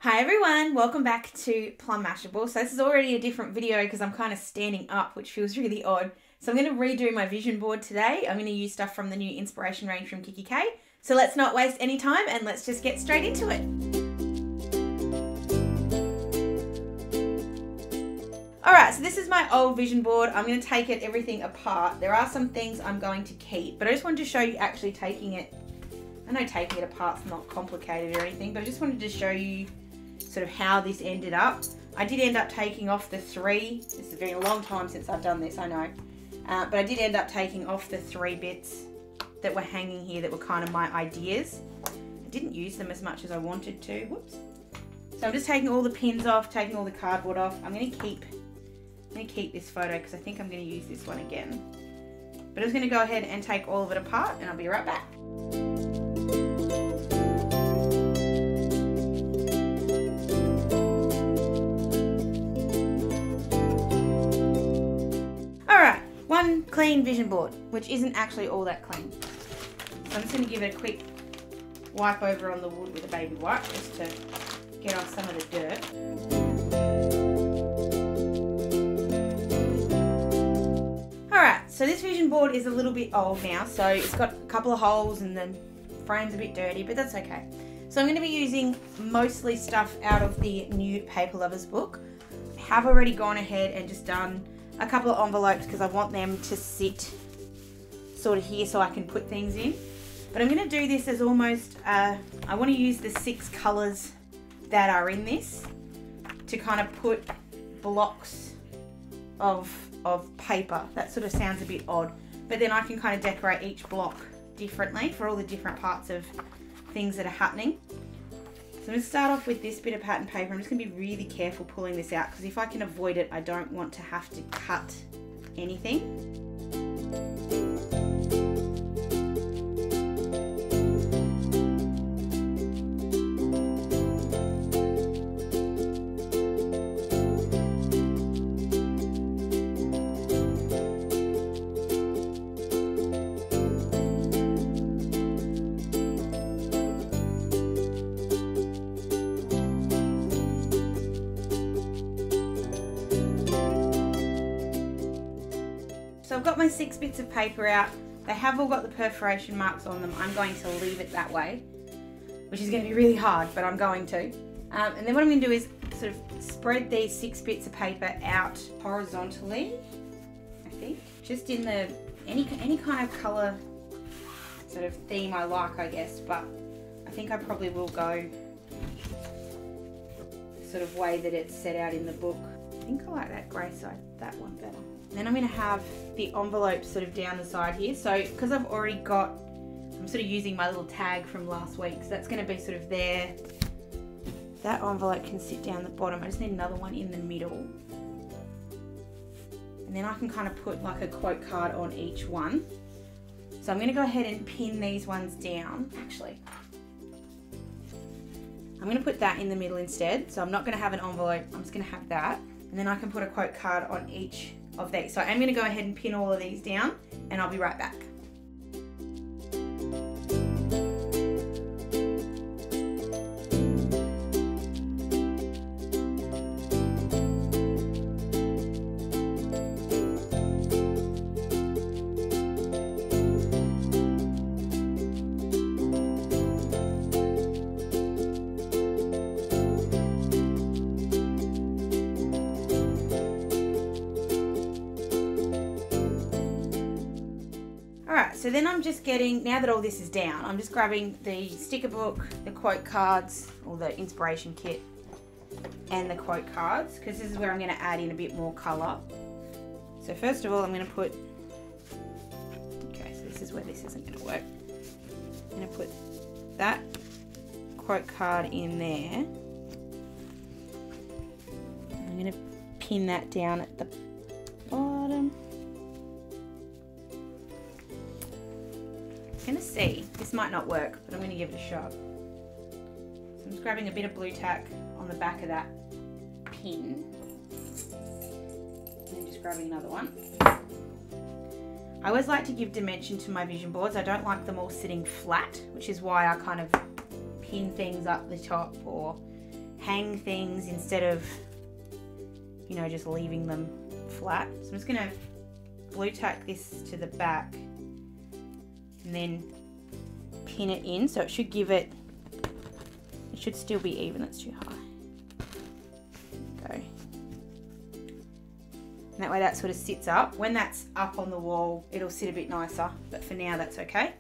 Hi everyone, welcome back to Plum Mashable. So this is already a different video because I'm kind of standing up, which feels really odd. So I'm going to redo my vision board today. I'm going to use stuff from the new inspiration range from kikki.K. So let's not waste any time and let's just get straight into it. Alright, so this is my old vision board. I'm going to take everything apart. There are some things I'm going to keep, but I just wanted to show you actually taking it. I know taking it apart's not complicated or anything, but I just wanted to show you sort of how this ended up. I did end up taking off the three. This has been a long time since I've done this, I know. But I did end up taking off the three bits that were hanging here that were kind of my ideas. I didn't use them as much as I wanted to. Whoops. So I'm just taking all the pins off, taking all the cardboard off. I'm going to keep this photo because I think I'm going to use this one again. But I'm just going to go ahead and take all of it apart and I'll be right back. One clean vision board, which isn't actually all that clean. So I'm just going to give it a quick wipe over on the wood with a baby wipe just to get off some of the dirt. Alright, so this vision board is a little bit old now, so it's got a couple of holes and the frame's a bit dirty, but that's okay. So I'm going to be using mostly stuff out of the new Paper Lovers book. I have already gone ahead and just done a couple of envelopes because I want them to sit sort of here so I can put things in. But I'm going to do this as almost, I want to use the 6 colours that are in this to kind of put blocks of paper. That sort of sounds a bit odd, but then I can kind of decorate each block differently for all the different parts of things that are happening. So I'm going to start off with this bit of pattern paper. I'm just going to be really careful pulling this out because if I can avoid it, I don't want to have to cut anything. So I've got my 6 bits of paper out. They have all got the perforation marks on them. I'm going to leave it that way, which is going to be really hard, but I'm going to. And then what I'm going to do is sort of spread these 6 bits of paper out horizontally, I think. Just in the any kind of colour sort of theme I like, I guess, but I think I probably will go the sort of way that it's set out in the book. I think I like that grey side, that one better. And then I'm going to have the envelope sort of down the side here. So because I've already got, I'm sort of using my little tag from last week. So that's going to be sort of there. That envelope can sit down the bottom. I just need another one in the middle. And then I can kind of put like a quote card on each one. So I'm going to go ahead and pin these ones down. Actually, I'm going to put that in the middle instead. So I'm not going to have an envelope. I'm just going to have that. And then I can put a quote card on each of these. So I'm going to go ahead and pin all of these down and I'll be right back. So then I'm just getting, now that all this is down, I'm just grabbing the sticker book, the quote cards, or the inspiration kit, and the quote cards, because this is where I'm going to add in a bit more colour. So first of all, I'm going to put, okay, so this is where this isn't going to work. I'm going to put that quote card in there. I'm going to pin that down at the bottom. I'm going to see, this might not work, but I'm going to give it a shot. So I'm just grabbing a bit of blue tack on the back of that pin and just grabbing another one. I always like to give dimension to my vision boards. I don't like them all sitting flat, which is why I kind of pin things up the top or hang things instead of, you know, just leaving them flat. So I'm just going to blue tack this to the back and then pin it in, so it should give it, it should still be even. That's too high. Go. And that way that sort of sits up. When that's up on the wall, it'll sit a bit nicer, but for now that's okay.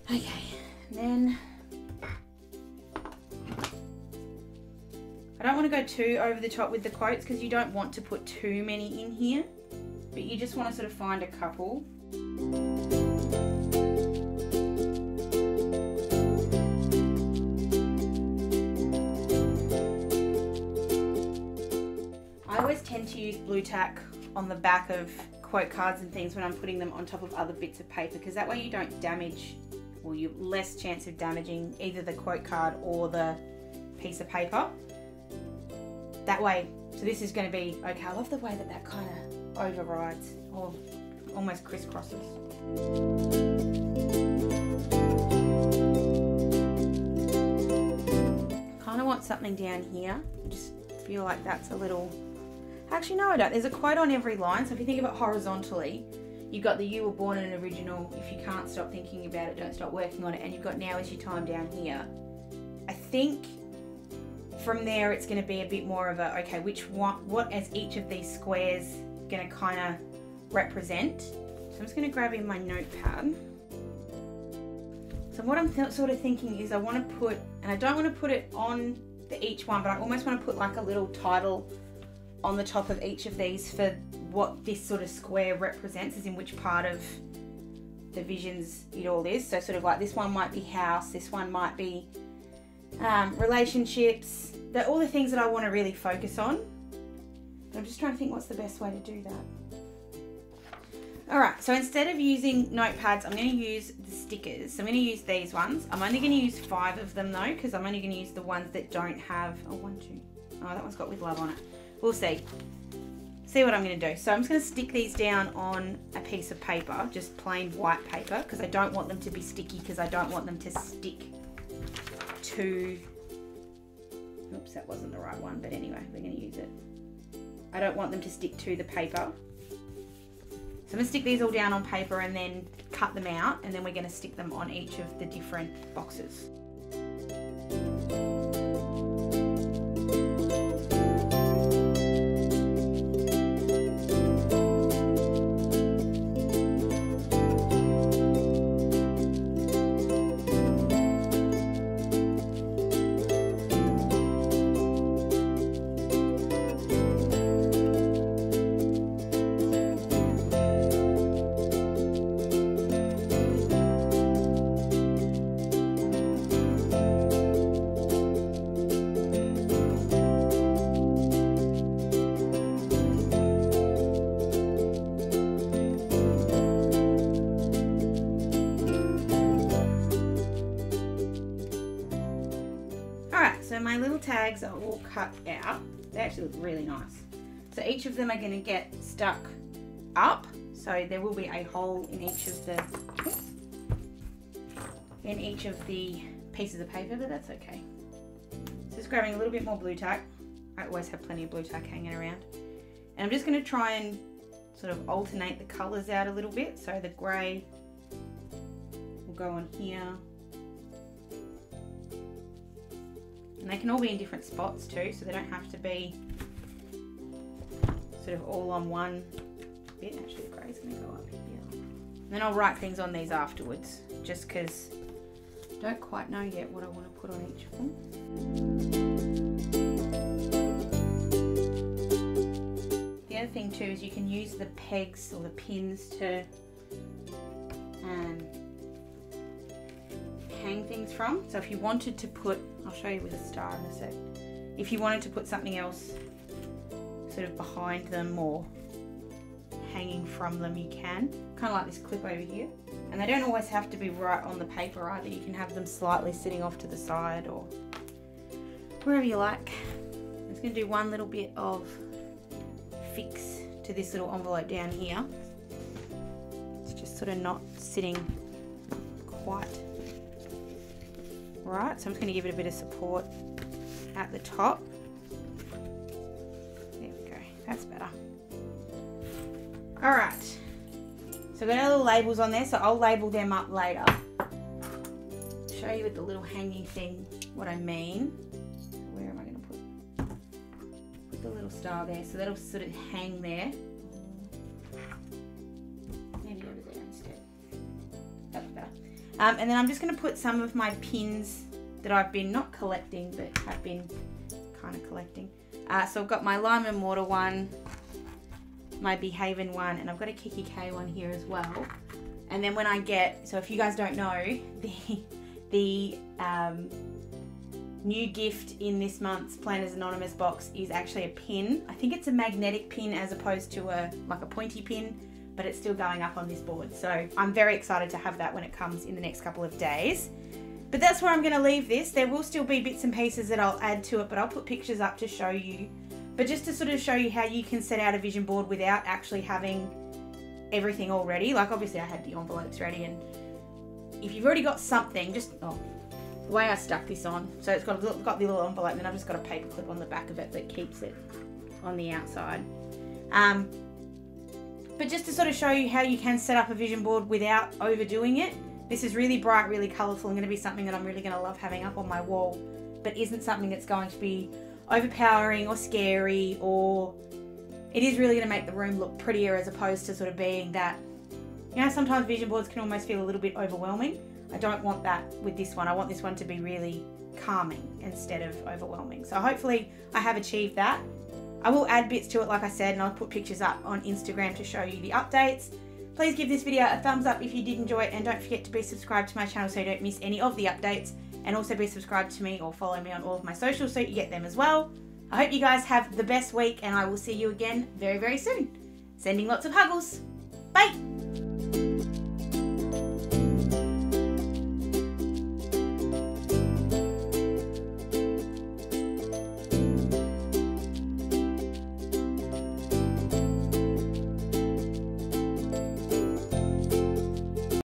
Okay, and then I don't want to go too over the top with the quotes because you don't want to put too many in here, but you just want to sort of find a couple. I always tend to use blue tack on the back of quote cards and things when I'm putting them on top of other bits of paper, because that way you don't damage, or you have less chance of damaging either the quote card or the piece of paper. That way, so this is going to be, okay, I love the way that that kind of overrides or almost crisscrosses. Kind of want something down here. I just feel like that's a little, actually no I don't. There's a quote on every line, so if you think of it horizontally, you've got the "you were born an original, if you can't stop thinking about it, don't stop working on it," and you've got "now is your time" down here. I think from there it's going to be a bit more of a, okay, which one, what is each of these squares going to kind of represent. So I'm just going to grab in my notepad. So what I'm sort of thinking is I want to put, and I don't want to put it on each one, but I almost want to put like a little title on the top of each of these for what this sort of square represents, as in which part of the visions it all is. So sort of like this one might be house, this one might be relationships. They're all the things that I want to really focus on. But I'm just trying to think what's the best way to do that. Alright, so instead of using notepads, I'm going to use the stickers. So I'm going to use these ones. I'm only going to use 5 of them though, because I'm only going to use the ones that don't have, oh, 1, 2. Oh, that one's got "with love" on it. We'll see. See what I'm going to do. So I'm just going to stick these down on a piece of paper, just plain white paper, because I don't want them to be sticky, because I don't want them to stick to, oops, that wasn't the right one, but anyway, we're going to use it. I don't want them to stick to the paper. So I'm going to stick these all down on paper and then cut them out, and then we're going to stick them on each of the different boxes. So my little tags are all cut out. They actually look really nice. So each of them are going to get stuck up. So there will be a hole in each of the pieces of paper, but that's okay. So just grabbing a little bit more blue tack. I always have plenty of blue tack hanging around. And I'm just going to try and sort of alternate the colours out a little bit. So the grey will go on here. And they can all be in different spots too, so they don't have to be sort of all on one bit. Actually, the grey's going to go up here. And then I'll write things on these afterwards, just because I don't quite know yet what I want to put on each of them. The other thing too is you can use the pegs or the pins to hang things from. So if you wanted to put, I'll show you with a star in a sec, if you wanted to put something else sort of behind them or hanging from them, you can. Kind of like this clip over here. And they don't always have to be right on the paper either. You can have them slightly sitting off to the side or wherever you like. I'm just going to do one little bit of fix to this little envelope down here. It's just sort of not sitting quite right, so I'm just going to give it a bit of support at the top. There we go, that's better. All right, so I've got our little labels on there, so I'll label them up later. Show you with the little hanging thing what I mean. Where am I going to put the little star there, so that'll sort of hang there. Maybe over there instead. That's better. And then I'm just going to put some of my pins that I've been not collecting, but have been kind of collecting. So I've got my Lime and Mortar one, my Beehaven one, and I've got a kikki.K one here as well. And then when I get, so if you guys don't know, the new gift in this month's Planners Anonymous box is actually a pin. I think it's a magnetic pin as opposed to like a pointy pin, but it's still going up on this board. So I'm very excited to have that when it comes in the next couple of days. But that's where I'm going to leave this. There will still be bits and pieces that I'll add to it, but I'll put pictures up to show you. But just to sort of show you how you can set out a vision board without actually having everything all ready. Like obviously I had the envelopes ready, and if you've already got something, just, the way I stuck this on, so it's got the little envelope, and then I've just got a paper clip on the back of it that keeps it on the outside. But just to sort of show you how you can set up a vision board without overdoing it. This is really bright, really colourful, and going to be something that I'm really going to love having up on my wall, but isn't something that's going to be overpowering or scary, or it is really going to make the room look prettier as opposed to sort of being that, you know, sometimes vision boards can almost feel a little bit overwhelming. I don't want that with this one. I want this one to be really calming instead of overwhelming. So hopefully I have achieved that. I will add bits to it, like I said, and I'll put pictures up on Instagram to show you the updates. Please give this video a thumbs up if you did enjoy it, and don't forget to be subscribed to my channel so you don't miss any of the updates, and also be subscribed to me or follow me on all of my socials so you get them as well. I hope you guys have the best week, and I will see you again very, very soon. Sending lots of huggles. Bye!